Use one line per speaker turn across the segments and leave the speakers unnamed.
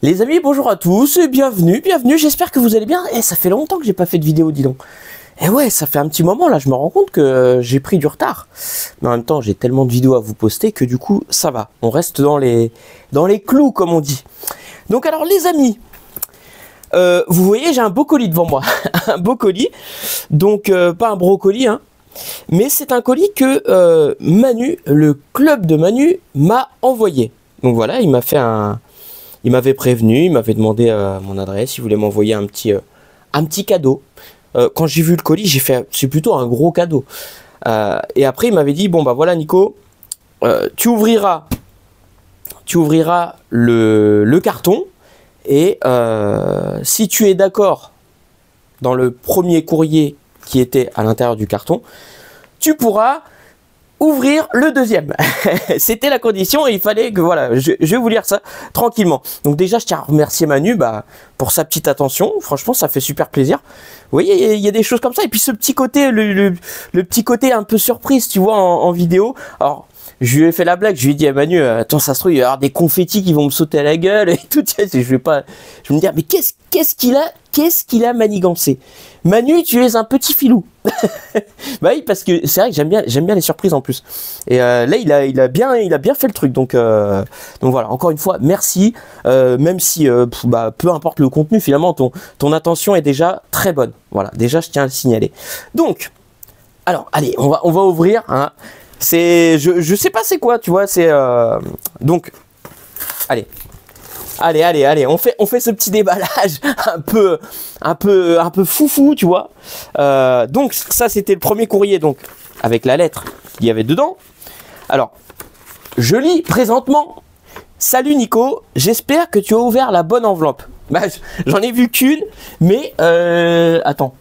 Les amis, bonjour à tous et bienvenue, j'espère que vous allez bien. Et ça fait longtemps que j'ai pas fait de vidéo, dis donc. Et ouais, ça fait un petit moment là, je me rends compte que j'ai pris du retard. Mais en même temps, j'ai tellement de vidéos à vous poster que du coup, ça va. On reste dans les clous, comme on dit. Donc alors les amis, vous voyez, j'ai un beau colis devant moi. Un beau colis, donc pas un brocoli, hein. Mais c'est un colis que Manu, le club de Manu, m'a envoyé. Donc voilà, il m'a fait un... Il m'avait prévenu, il m'avait demandé mon adresse, il voulait m'envoyer un petit cadeau. Quand j'ai vu le colis, j'ai fait, c'est plutôt un gros cadeau. Et après, il m'avait dit, bon bah voilà Nico, tu ouvriras le carton et si tu es d'accord dans le premier courrier qui était à l'intérieur du carton, tu pourras ouvrir le deuxième. C'était la condition et il fallait que voilà, je vais vous lire ça tranquillement. Donc déjà, je tiens à remercier Manu pour sa petite attention. Franchement, ça fait super plaisir. Vous voyez, il y a des choses comme ça. Et puis ce petit côté, le petit côté un peu surprise, tu vois, en vidéo. Alors, je lui ai fait la blague, je lui ai dit à Manu, attends, ça se trouve, il va y avoir des confettis qui vont me sauter à la gueule et tout. Je me dis, mais qu'est-ce qu'il a manigancé? Manu, tu es un petit filou. Bah oui, parce que c'est vrai que j'aime bien les surprises en plus. Et là, il a bien fait le truc. Donc voilà, encore une fois, merci. Même si, peu importe le contenu, finalement, ton attention est déjà très bonne. Voilà, déjà, je tiens à le signaler. Donc, alors, allez, on va ouvrir. Hein. C'est, je sais pas c'est quoi, tu vois. C'est donc, allez. Allez, on fait ce petit déballage un peu foufou, tu vois. Donc ça c'était le premier courrier, donc avec la lettre qu'il y avait dedans. Alors, je lis présentement. Salut Nico, j'espère que tu as ouvert la bonne enveloppe. Bah, j'en ai vu qu'une, mais attends.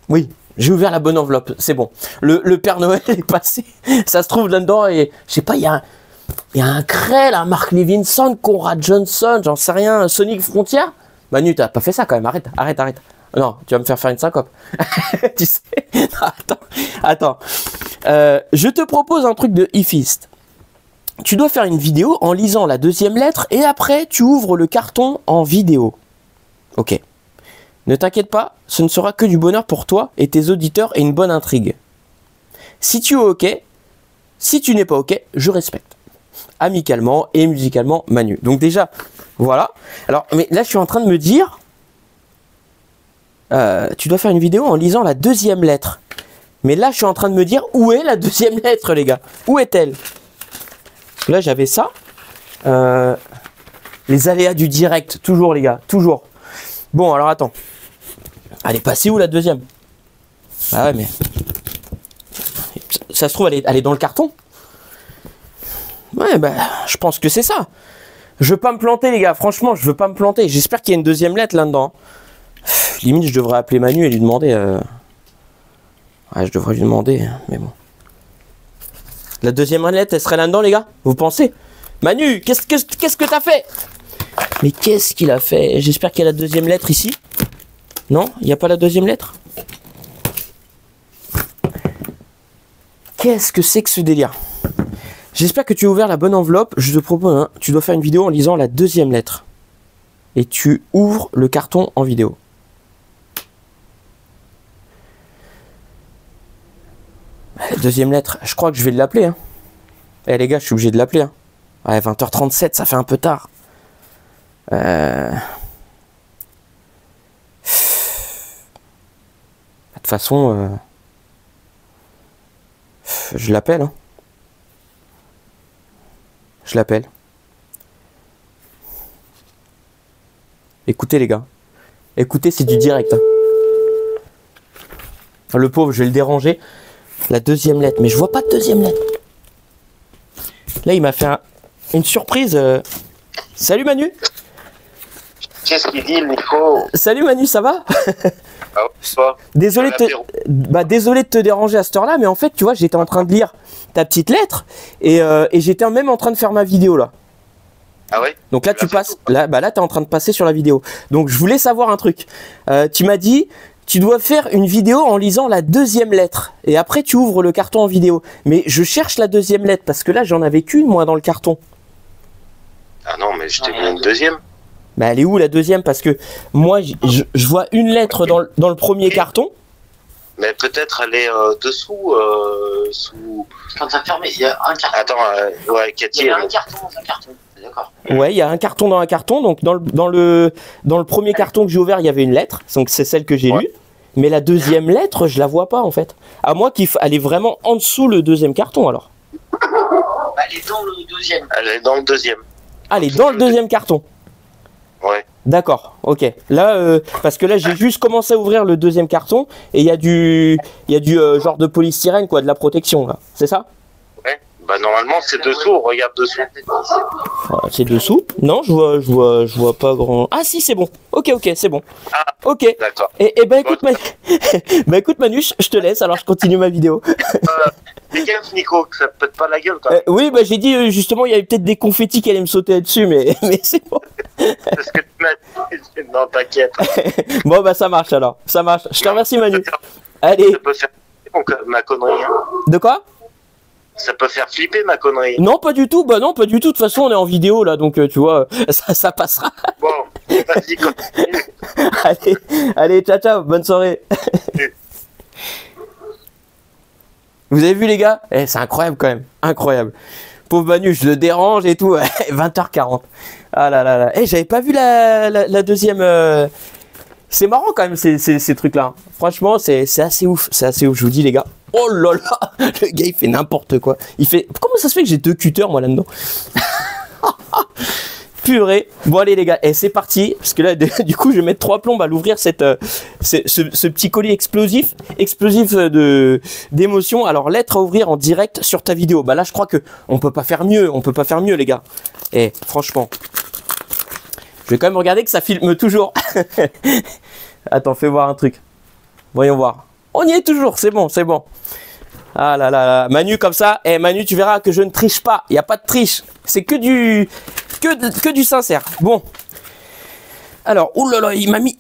Oui, j'ai ouvert la bonne enveloppe, c'est bon. Le Père Noël est passé. Ça se trouve là-dedans et je sais pas, il y a un Krell, un Mark Levinson, Conrad Johnson, j'en sais rien, Sonic Frontier. Manu, t'as pas fait ça quand même, arrête. Non, tu vas me faire une syncope. Tu sais, attends. Je te propose un truc de Ifist. Tu dois faire une vidéo en lisant la deuxième lettre et après tu ouvres le carton en vidéo. Ok. Ne t'inquiète pas, ce ne sera que du bonheur pour toi et tes auditeurs et une bonne intrigue. Si tu es ok, si tu n'es pas ok, je respecte. Amicalement et musicalement Manu. Donc déjà, voilà. Alors, mais là je suis en train de me dire, tu dois faire une vidéo en lisant la deuxième lettre. Mais là je suis en train de me dire, où est la deuxième lettre les gars? Où est-elle? Là j'avais ça. Les aléas du direct, toujours les gars, toujours. Bon alors attends. Elle est passée où la deuxième? Ah ouais mais... Ça se trouve elle est dans le carton. Ouais, je pense que c'est ça. Je veux pas me planter, les gars. Franchement, je veux pas me planter. J'espère qu'il y a une deuxième lettre là-dedans. Limite, je devrais appeler Manu et lui demander. Ouais, je devrais lui demander, mais bon. La deuxième lettre, elle serait là-dedans, les gars? Vous pensez? Manu, qu'est-ce que t'as fait? Mais qu'est-ce qu'il a fait? J'espère qu'il y a la deuxième lettre ici. Non? Il n'y a pas la deuxième lettre? Qu'est-ce que c'est que ce délire? J'espère que tu as ouvert la bonne enveloppe. Je te propose, hein, tu dois faire une vidéo en lisant la deuxième lettre. Et tu ouvres le carton en vidéo. La deuxième lettre, je crois que je vais l'appeler. Hein. Eh les gars, je suis obligé de l'appeler. Hein. Ouais, 20h37, ça fait un peu tard. De toute façon, je l'appelle. Hein. Je l'appelle. Écoutez les gars. Écoutez, c'est du direct. Hein. Le pauvre, je vais le déranger. La deuxième lettre. Mais je vois pas de deuxième lettre. Là, il m'a fait une surprise. Salut Manu.
Qu'est-ce qu'il dit, Nico?
Salut Manu, ça va?
Ah,
désolé de te déranger à cette heure-là, mais en fait, tu vois, j'étais en train de lire ta petite lettre et j'étais même en train de faire ma vidéo là.
Ah ouais?
Donc là, tu passes. Là, t'es en train de passer sur la vidéo. Donc, je voulais savoir un truc. Tu m'as dit, tu dois faire une vidéo en lisant la deuxième lettre et après, tu ouvres le carton en vidéo. Mais je cherche la deuxième lettre parce que là, j'en avais qu'une moi dans le carton.
Ah non, mais je t'ai mis une deuxième.
Mais elle est où la deuxième? Parce que moi, je vois une lettre dans le premier carton.
Mais peut-être elle est dessous, sous...
Quand t'as fermé, il y a un carton.
Attends, ouais, Cathy...
Il y a un carton dans un carton, d'accord.
Ouais, il y a un carton dans un carton. Donc dans le premier carton que j'ai ouvert, il y avait une lettre. Donc c'est celle que j'ai lue. Mais la deuxième lettre, je la vois pas en fait. À moins qu'elle est vraiment en dessous le deuxième carton alors.
Elle est dans le deuxième.
Elle est dans le deuxième.
Ah, elle est dans le deuxième carton.
Ouais.
D'accord, ok. Là, parce que là, j'ai juste commencé à ouvrir le deuxième carton et il y a du genre de polystyrène, quoi, de la protection, là. C'est ça?
Ouais. Bah normalement, c'est dessous. Regarde dessous.
Ah, c'est dessous? Non, je vois pas grand. Ah si, c'est bon. Ok, c'est bon.
Ah,
ok.
d'accord.
Et bah écoute, bah écoute Manu, je te laisse. Alors je continue ma vidéo.
Fais gaffe, Nico, que ça te pète pas la gueule, quand même.
Oui, bah j'ai dit justement, il y avait peut-être des confettis qui allaient me sauter dessus, mais c'est bon.
C'est ce que tu m'as dit. Non, t'inquiète.
Bon bah ça marche alors, ça marche. Je te remercie Manu. Allez.
Ça peut faire flipper ma connerie. Hein.
De quoi?
Ça peut faire flipper ma connerie.
Non, pas du tout. Bah non, pas du tout. De toute façon, on est en vidéo là, donc tu vois, ça passera.
Bon, vas-y, continue.
allez, ciao, bonne soirée. Vous avez vu les gars? C'est incroyable quand même, incroyable. Pauvre Manu, je le dérange et tout. 20h40. Ah là là là. J'avais pas vu la deuxième. C'est marrant quand même ces trucs-là. Franchement, c'est assez ouf. C'est assez ouf, je vous dis les gars. Oh là là, le gars il fait n'importe quoi. Il fait. Comment ça se fait que j'ai 2 cutters moi là-dedans? Purée. Bon allez les gars, c'est parti. Parce que là, du coup, je vais mettre 3 plombes à l'ouvrir ce petit colis explosif d'émotion. Alors, lettre à ouvrir en direct sur ta vidéo. Bah là, je crois que on peut pas faire mieux. On peut pas faire mieux les gars. Franchement. Je vais quand même regarder que ça filme toujours. Attends, fais voir un truc. Voyons voir. On y est toujours, c'est bon, c'est bon. Ah là là là. Manu comme ça. Manu, tu verras que je ne triche pas. Il n'y a pas de triche. C'est que du sincère. Bon. Alors, oulala, il m'a mis...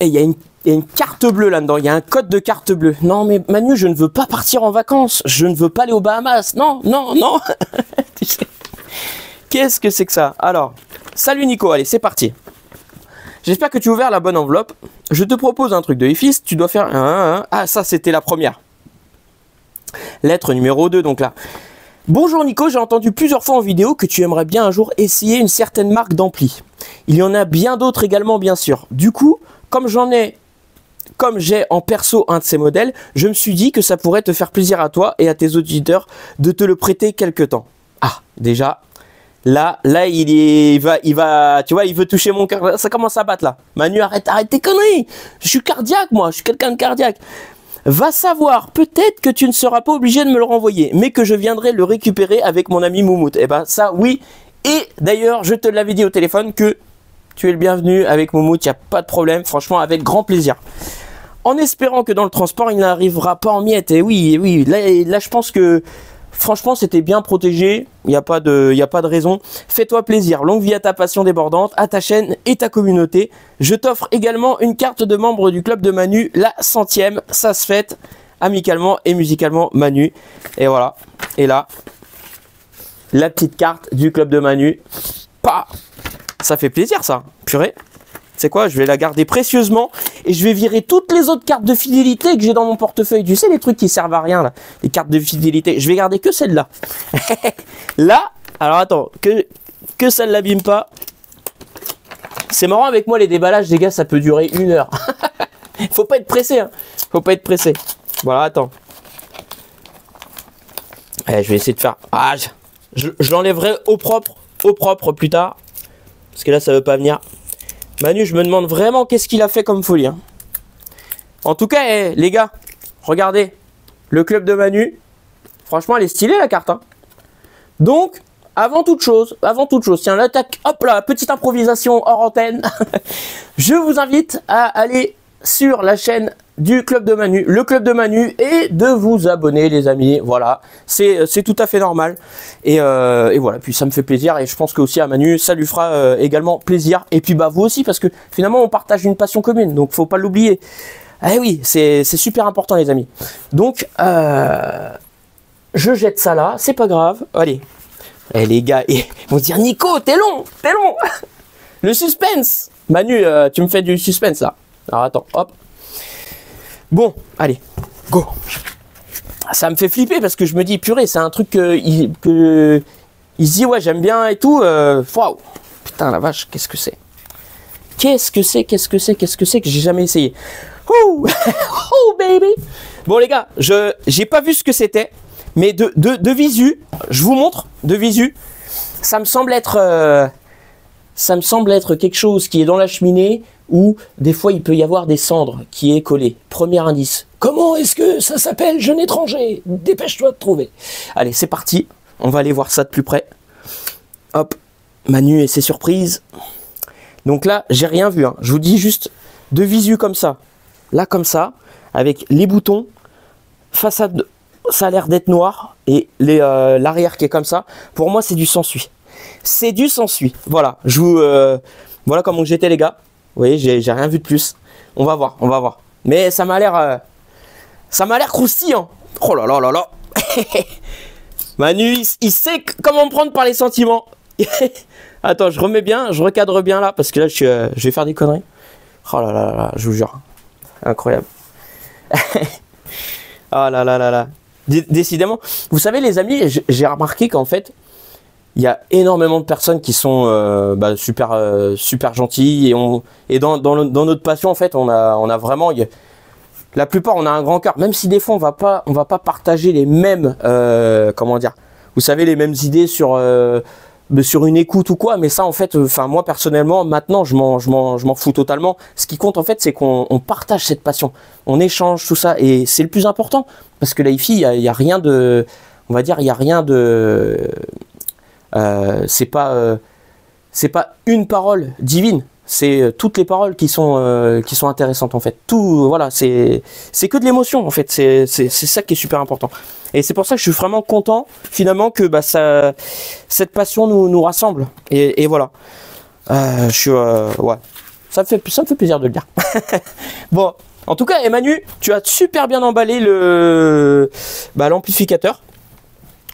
Il y a une carte bleue là-dedans. Il y a un code de carte bleue. Non, mais Manu, je ne veux pas partir en vacances. Je ne veux pas aller aux Bahamas. Non, non, non. Tu sais. Qu'est-ce que c'est que ça? Alors, salut Nico. Allez, c'est parti. J'espère que tu as ouvert la bonne enveloppe. Je te propose un truc de Ifis. Tu dois faire un. Ah, ça, c'était la première. Lettre numéro 2, donc là. Bonjour Nico, j'ai entendu plusieurs fois en vidéo que tu aimerais bien un jour essayer une certaine marque d'ampli. Il y en a bien d'autres également, bien sûr. Du coup, comme j'ai en perso un de ces modèles, je me suis dit que ça pourrait te faire plaisir à toi et à tes auditeurs de te le prêter quelque temps. Ah, déjà, là, il va, tu vois, il veut toucher mon cœur. Ça commence à battre là. Manu, arrête tes conneries. Je suis cardiaque, moi, je suis quelqu'un de cardiaque. Va savoir, peut-être que tu ne seras pas obligé de me le renvoyer, mais que je viendrai le récupérer avec mon ami Moumout. Eh ben ça, oui. Et d'ailleurs, je te l'avais dit au téléphone que tu es le bienvenu avec Moumout, il n'y a pas de problème, franchement, avec grand plaisir. En espérant que dans le transport, il n'arrivera pas en miettes. Et oui, là je pense que, franchement, c'était bien protégé, il n'y a pas de raison. Fais-toi plaisir, longue vie à ta passion débordante, à ta chaîne et ta communauté. Je t'offre également une carte de membre du club de Manu, la 100e, ça se fête amicalement et musicalement Manu. Et voilà, et là, la petite carte du club de Manu. Pas, ça fait plaisir ça, purée. C'est quoi, je vais la garder précieusement et je vais virer toutes les autres cartes de fidélité que j'ai dans mon portefeuille. Tu sais, les trucs qui servent à rien, là, les cartes de fidélité. Je vais garder que celle-là. Là, alors attends, que ça ne l'abîme pas. C'est marrant avec moi, les déballages, les gars, ça peut durer 1 heure. Faut pas être pressé, hein. Faut pas être pressé. Voilà, attends. Allez, je vais essayer de faire... Ah, je l'enlèverai au propre plus tard. Parce que là, ça veut pas venir. Manu, je me demande vraiment qu'est-ce qu'il a fait comme folie. Hein. En tout cas, les gars, regardez. Le club de Manu. Franchement, elle est stylée la carte. Hein. Donc, avant toute chose, tiens, l'attaque, hop là, petite improvisation hors antenne. Je vous invite à aller sur la chaîne du club de Manu, le club de Manu, et de vous abonner les amis, voilà, c'est tout à fait normal, et voilà, puis ça me fait plaisir, et je pense que aussi à Manu, ça lui fera également plaisir, et puis bah vous aussi, parce que finalement on partage une passion commune, donc faut pas l'oublier. Eh oui, c'est super important les amis, donc je jette ça là, c'est pas grave, allez, Eh les gars, ils vont se dire Nico, t'es long, t'es long. Le suspense. Manu, tu me fais du suspense là. Alors attends, hop. Bon, allez, go. Ça me fait flipper parce que je me dis purée, c'est un truc que il se dit ouais j'aime bien et tout. Waouh, putain la vache, qu'est-ce que c'est? Qu'est-ce que c'est que j'ai jamais essayé? Oh, oh baby. Bon les gars, j'ai pas vu ce que c'était, mais de visu, je vous montre de visu. Ça me semble être quelque chose qui est dans la cheminée ou des fois il peut y avoir des cendres qui est collé. Premier indice. Comment est-ce que ça s'appelle, jeune étranger? Dépêche-toi de trouver. Allez, c'est parti. On va aller voir ça de plus près. Hop, Manu et ses surprises. Donc là, j'ai rien vu. Hein. Je vous dis juste de visu comme ça. Là, comme ça, avec les boutons. Façade, ça a l'air d'être noir. Et l'arrière qui est comme ça. Pour moi, c'est du sans-suie. C'est du sans-suie. Voilà, voilà comment j'étais, les gars. Vous voyez, j'ai rien vu de plus. On va voir, on va voir. Mais ça m'a l'air croustillant. Oh là là là là. Manu, il sait comment me prendre par les sentiments. Attends, je remets bien, je recadre bien là, parce que là, je vais faire des conneries. Oh là là là, je vous jure. Incroyable. Oh là là là là. Décidément. Vous savez, les amis, j'ai remarqué qu'en fait, il y a énormément de personnes qui sont super gentilles. Et dans notre passion, en fait, on a vraiment... La plupart, on a un grand cœur. Même si des fois, on va pas partager les mêmes... comment dire? Vous savez, les mêmes idées sur une écoute ou quoi, mais ça en fait, moi personnellement, maintenant je m'en fous totalement. Ce qui compte en fait, c'est qu'on partage cette passion, on échange tout ça, et c'est le plus important, parce que la hi-fi, il y a rien de, on va dire, il y a rien de, c'est pas une parole divine, c'est toutes les paroles qui sont intéressantes en fait. Tout, voilà, c'est que de l'émotion en fait. C'est ça qui est super important. Et c'est pour ça que je suis vraiment content finalement que cette passion nous rassemble. Et voilà. Ouais. Ça me fait plaisir de le dire. Bon, en tout cas, Emmanuel, tu as super bien emballé l'amplificateur.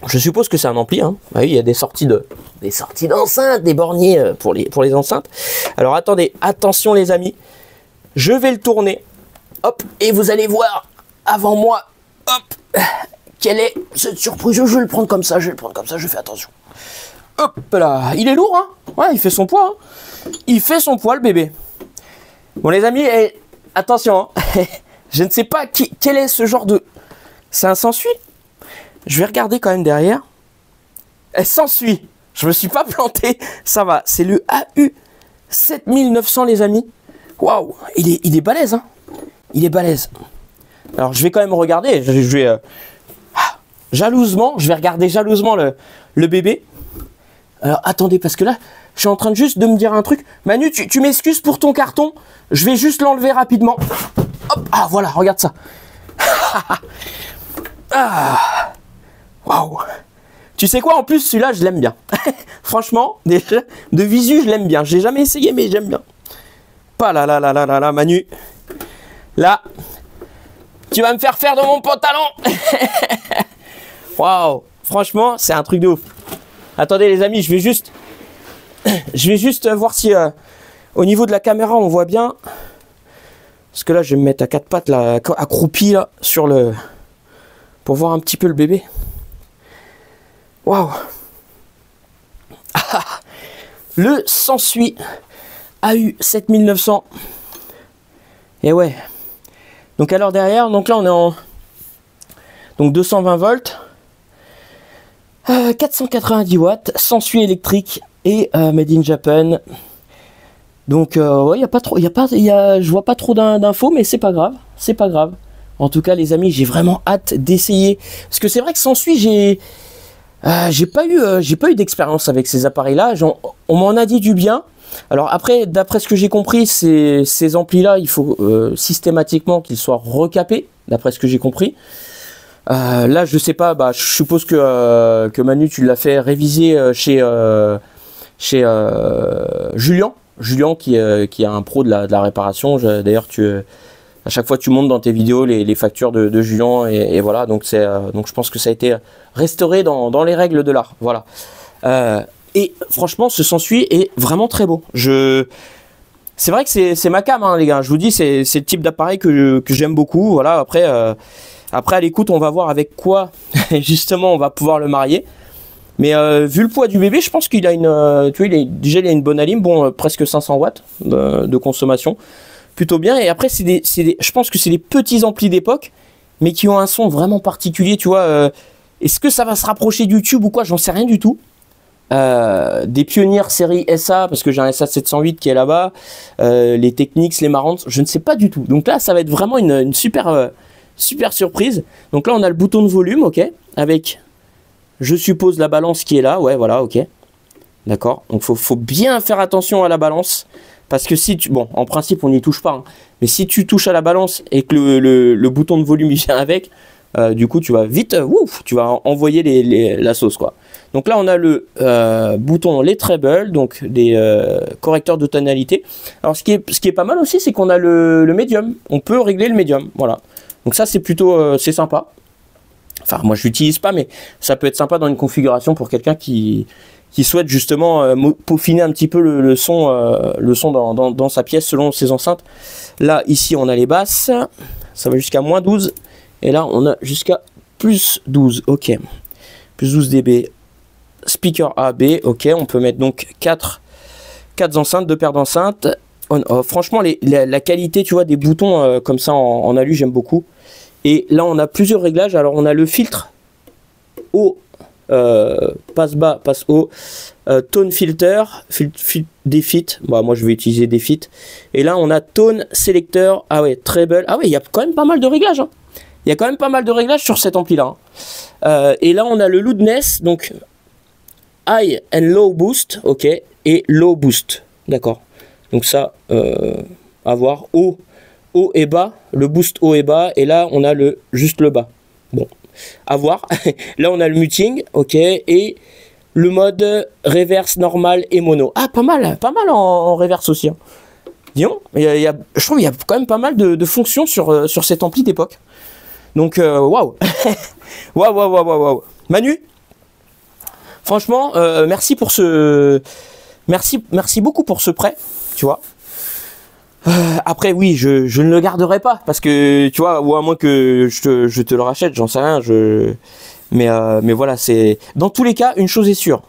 Je suppose que c'est un ampli, hein. Ah oui, il y a des sorties d'enceintes, des borniers pour les enceintes. Alors attendez, attention les amis, je vais le tourner, hop, et vous allez voir avant moi, hop, quelle est cette surprise. Je vais le prendre comme ça, je fais attention. Hop là, il est lourd, hein. Ouais, il fait son poids, hein. Il fait son poids le bébé. Bon les amis, attention, hein. Je ne sais pas quel est ce genre de... C'est un sans-suie. Je vais regarder quand même derrière. Elle s'ensuit. Je me suis pas planté. Ça va. C'est le AU 7900 les amis. Waouh. Il est balèze. Hein. Il est balèze. Alors je vais quand même regarder. Je vais jalousement. Je vais regarder jalousement le bébé. Alors attendez, parce que là, je suis en train juste de me dire un truc. Manu, tu m'excuses pour ton carton. Je vais juste l'enlever rapidement. Hop. Ah voilà, regarde ça. Ah. Waouh! Tu sais quoi, en plus, celui-là, je l'aime bien. Franchement, déjà, de visu, je l'aime bien. J'ai jamais essayé, mais j'aime bien. Pas là, Manu. Là, tu vas me faire de mon pantalon. Waouh! Franchement, c'est un truc de ouf. Attendez, les amis, je vais juste voir si, au niveau de la caméra, on voit bien. Parce que là, je vais me mettre à quatre pattes, là, accroupi, là, pour voir un petit peu le bébé. Waouh. Le sans-suie AU 7900. Et ouais. Donc alors derrière, donc là on est en 220 volts, 490 watts, sans-suie électrique et made in Japan. Donc ouais, je vois pas trop d'infos, mais c'est pas grave. En tout cas les amis, j'ai vraiment hâte d'essayer, parce que c'est vrai que sans-suie, j'ai pas eu d'expérience avec ces appareils-là. On m'en a dit du bien. Alors après, d'après ce que j'ai compris, ces amplis-là, il faut systématiquement qu'ils soient recapés, d'après ce que j'ai compris. Là, je sais pas. Je suppose que Manu, tu l'as fait réviser chez Julien, qui est un pro de la réparation. D'ailleurs, à chaque fois tu montes dans tes vidéos les factures de Julien, et voilà, donc je pense que ça a été restauré dans les règles de l'art. Voilà. Et franchement, ce s'ensuit est vraiment très beau. C'est vrai que c'est ma cam, hein, les gars. Je vous dis, c'est le type d'appareil que j'aime beaucoup. Voilà. Après à l'écoute, on va voir avec quoi justement on va pouvoir le marier. Mais vu le poids du bébé, je pense qu'il a une, tu vois, il a une bonne alim, bon, presque 500 watts de consommation, plutôt bien. Et après, je pense que c'est des petits amplis d'époque, mais qui ont un son vraiment particulier, tu vois. Est-ce que ça va se rapprocher de YouTube ou quoi? J'en sais rien du tout. Des pionnières série SA, parce que j'ai un SA 708 qui est là-bas, les Technics, les Marantz, je ne sais pas du tout. Donc là, ça va être vraiment une super surprise. Donc là, on a le bouton de volume, ok, avec, je suppose, la balance qui est là. Ouais, voilà, ok. D'accord. Donc faut bien faire attention à la balance, parce que si tu, bon, en principe, on n'y touche pas, hein, mais si tu touches à la balance et que le bouton de volume il vient avec, du coup, tu vas vite, tu vas envoyer la sauce, quoi. Donc là, on a le bouton les treble, donc des correcteurs de tonalité. Alors, ce qui est pas mal aussi, c'est qu'on a le médium. On peut régler le médium, voilà. Donc ça, c'est plutôt, c'est sympa. Enfin, moi, je l'utilise pas, mais ça peut être sympa dans une configuration pour quelqu'un qui souhaite justement peaufiner un petit peu le son dans sa pièce selon ses enceintes. Là, ici, on a les basses. Ça va jusqu'à moins 12. Et là, on a jusqu'à plus 12. Ok. Plus 12 dB. Speaker A, B. Ok. On peut mettre donc 4 enceintes, 2 paires d'enceintes. Franchement, la qualité, tu vois, des boutons comme ça en alu, j'aime beaucoup. Et là, on a plusieurs réglages. Alors, on a le filtre haut, passe bas, passe haut, tone filter, defeat. Bon, moi, je vais utiliser defeat. Et là, on a tone selector. Ah ouais, treble. Ah ouais, il y a quand même pas mal de réglages. Hein. Il y a quand même pas mal de réglages sur cet ampli-là. Hein. Et là, on a le loudness, donc high and low boost, ok, et low boost, d'accord. Donc ça, à voir, haut et bas, le boost haut et bas, et là on a juste le bas. Bon, à voir. Là on a le muting, ok, et le mode reverse normal et mono. Ah, pas mal en reverse aussi. Hein. Disons, je trouve qu'il y a quand même pas mal de fonctions sur cet ampli d'époque. Donc waouh, waouh. Manu, franchement, merci beaucoup pour ce prêt, tu vois. Après oui, je ne le garderai pas parce que tu vois, ou à moins que je te le rachète, j'en sais rien. Mais voilà, c'est dans tous les cas une chose est sûre.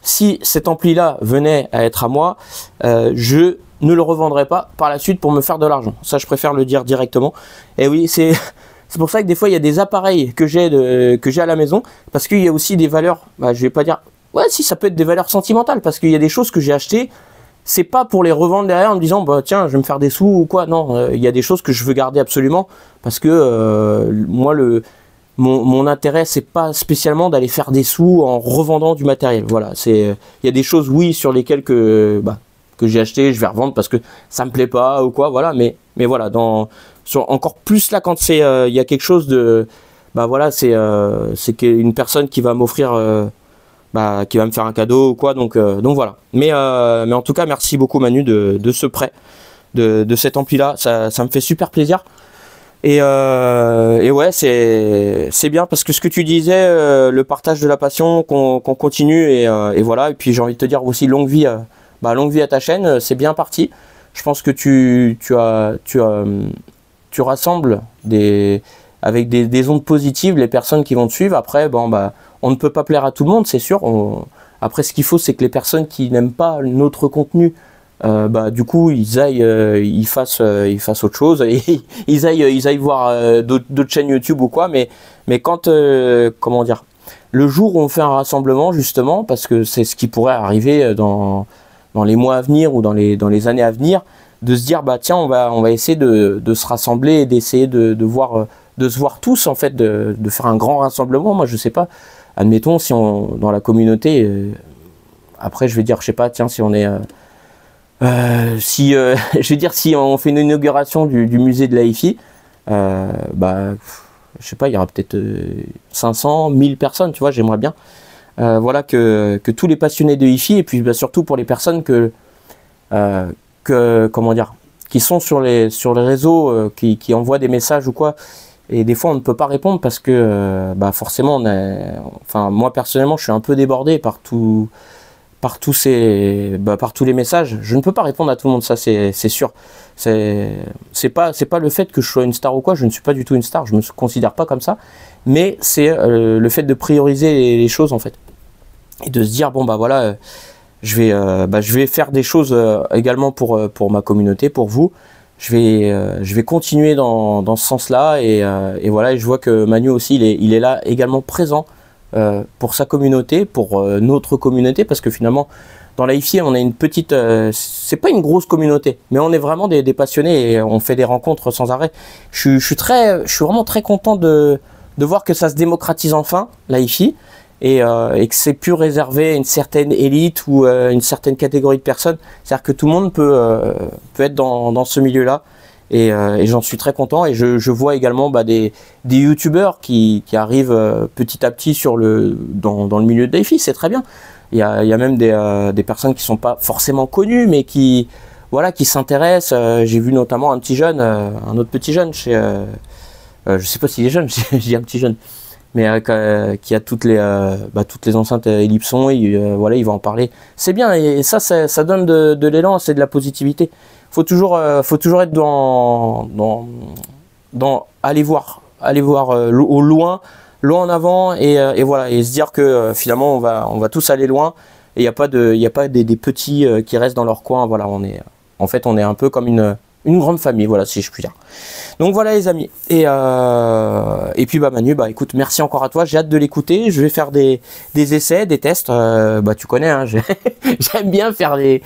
Si cet ampli là venait à être à moi, je ne le revendrai pas par la suite pour me faire de l'argent. Ça, je préfère le dire directement. Et oui, c'est pour ça que des fois il y a des appareils que j'ai à la maison, parce qu'il y a aussi des valeurs. Je vais pas dire. Ouais, si, ça peut être des valeurs sentimentales, parce qu'il y a des choses que j'ai achetées. C'est pas pour les revendre derrière en me disant bah tiens, je vais me faire des sous ou quoi. Non, il y a des choses que je veux garder absolument, parce que moi mon intérêt c'est pas spécialement d'aller faire des sous en revendant du matériel. Voilà, il y a des choses oui sur lesquelles que j'ai acheté, je vais revendre parce que ça me plaît pas ou quoi. Voilà, mais voilà, encore plus là quand c'est il y a quelque chose de voilà, c'est une personne qui va m'offrir qui va me faire un cadeau ou quoi, donc voilà. Mais en tout cas, merci beaucoup Manu de ce prêt, de cet ampli là, ça me fait super plaisir. Et ouais, c'est bien, parce que ce que tu disais, le partage de la passion, qu'on continue, et voilà. Et puis j'ai envie de te dire aussi longue vie à ta chaîne, c'est bien parti. Je pense que tu rassembles avec des ondes positives les personnes qui vont te suivre. Après, on ne peut pas plaire à tout le monde, c'est sûr. Après, ce qu'il faut, c'est que les personnes qui n'aiment pas notre contenu, du coup, ils fassent autre chose, et ils aillent voir d'autres chaînes YouTube ou quoi. Mais quand, comment dire, le jour où on fait un rassemblement, justement, parce que c'est ce qui pourrait arriver dans les mois à venir ou dans les années à venir, de se dire tiens, on va essayer de se rassembler et d'essayer de se voir tous, en fait, de faire un grand rassemblement. Moi, je sais pas. Admettons, si dans la communauté, après je vais dire, je sais pas, tiens, si on est, je vais dire, si on fait une inauguration du musée de la hi-fi, je sais pas, il y aura peut-être 500, 1000 personnes, tu vois, j'aimerais bien, voilà, que tous les passionnés de hi-fi, et puis surtout pour les personnes comment dire, qui sont sur les réseaux, qui envoient des messages ou quoi, Et des fois, on ne peut pas répondre parce que bah forcément, enfin, moi personnellement, je suis un peu débordé par tous les messages. Je ne peux pas répondre à tout le monde, ça c'est sûr. C'est pas le fait que je sois une star ou quoi, je ne suis pas du tout une star, je me considère pas comme ça. Mais c'est le fait de prioriser les choses en fait. Et de se dire, bon bah voilà, je vais faire des choses également pour ma communauté, pour vous. Je vais continuer dans ce sens-là et voilà, et je vois que Manu aussi il est là également présent pour sa communauté, pour notre communauté, parce que finalement dans l'AIFI on a une petite, c'est pas une grosse communauté, mais on est vraiment des passionnés et on fait des rencontres sans arrêt. Je suis vraiment très content de voir que ça se démocratise enfin l'AIFI et que c'est plus réservé à une certaine élite ou une certaine catégorie de personnes. C'est-à-dire que tout le monde peut être dans ce milieu-là. Et j'en suis très content. Et je vois également des youtubeurs qui arrivent petit à petit dans le milieu de l'AIFI. C'est très bien. Il y a même des personnes qui sont pas forcément connues, mais qui s'intéressent. J'ai vu notamment un autre petit jeune chez... je sais pas s'il est jeune, je dis un petit jeune. Mais qui a toutes les enceintes Ellipson, voilà, il va en parler. C'est bien, et ça donne de l'élan, c'est de la positivité. Faut toujours être dans aller voir au loin en avant et voilà, et se dire que finalement on va tous aller loin et il y a pas des petits qui restent dans leur coin. Voilà, on est un peu comme une grande famille, voilà, si je puis dire. Donc voilà les amis, et puis Manu, écoute, merci encore à toi, j'ai hâte de l'écouter, je vais faire des essais, des tests, tu connais, hein, j'aime bien faire des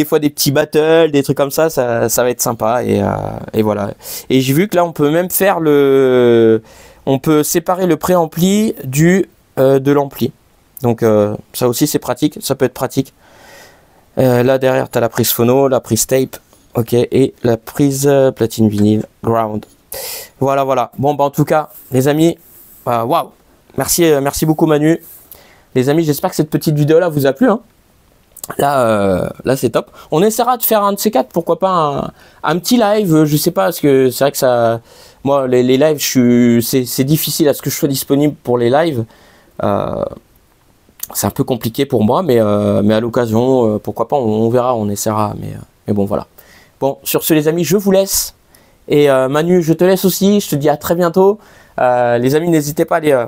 fois des petits battles, des trucs comme ça va être sympa, et voilà. Et j'ai vu que là on peut même faire on peut séparer le préampli de l'ampli, donc ça aussi c'est pratique, ça peut être pratique. Là derrière tu as la prise phono, la prise tape, ok, et la prise platine vinyle ground. Voilà. Bon, en tout cas, les amis, waouh, merci beaucoup Manu. Les amis, j'espère que cette petite vidéo là vous a plu. Hein. Là, c'est top. On essaiera de faire un de ces quatre, pourquoi pas un petit live. Je sais pas, parce que c'est vrai que ça, moi, les lives, c'est difficile à ce que je sois disponible pour les lives. C'est un peu compliqué pour moi, mais à l'occasion, pourquoi pas, on verra, on essaiera. Mais bon, voilà. Bon, sur ce les amis, je vous laisse. Et Manu, je te laisse aussi. Je te dis à très bientôt. Les amis, n'hésitez pas à aller,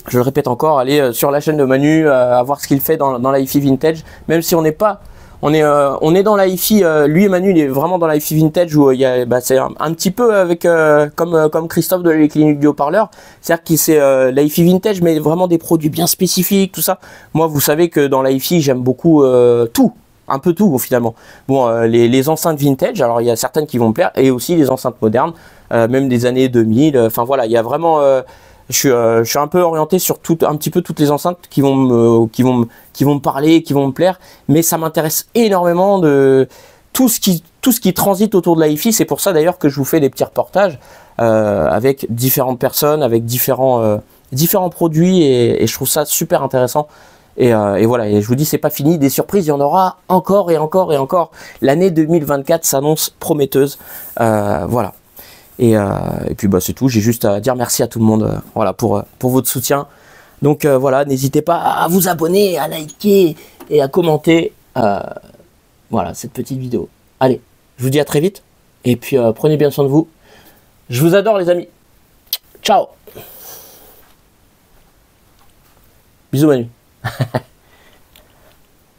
je le répète encore, aller sur la chaîne de Manu, à voir ce qu'il fait dans l'AIFI Vintage. Même si on n'est pas... On est dans l'AIFI, lui et Manu, il est vraiment dans l'AIFI Vintage où c'est un petit peu avec comme Christophe de les cliniques du haut-parleur. C'est-à-dire que c'est l'AIFI Vintage, mais vraiment des produits bien spécifiques, tout ça. Moi, vous savez que dans l'AIFI, j'aime beaucoup tout. Un peu tout finalement. Bon, les enceintes vintage, alors il y a certaines qui vont me plaire, et aussi les enceintes modernes, même des années 2000. Enfin voilà, il y a vraiment, je suis un peu orienté sur un petit peu toutes les enceintes qui vont me parler, qui vont me plaire. Mais ça m'intéresse énormément de tout ce qui transite autour de l'AIFI. C'est pour ça d'ailleurs que je vous fais des petits reportages avec différentes personnes, avec différents produits, et je trouve ça super intéressant. Et voilà, et je vous dis, c'est pas fini, des surprises, il y en aura encore et encore et encore. L'année 2024 s'annonce prometteuse, voilà. Et puis c'est tout, j'ai juste à dire merci à tout le monde, voilà, pour votre soutien. Donc voilà, n'hésitez pas à vous abonner, à liker et à commenter, voilà, cette petite vidéo. Allez, je vous dis à très vite, et puis prenez bien soin de vous. Je vous adore les amis. Ciao. Bisous Manu.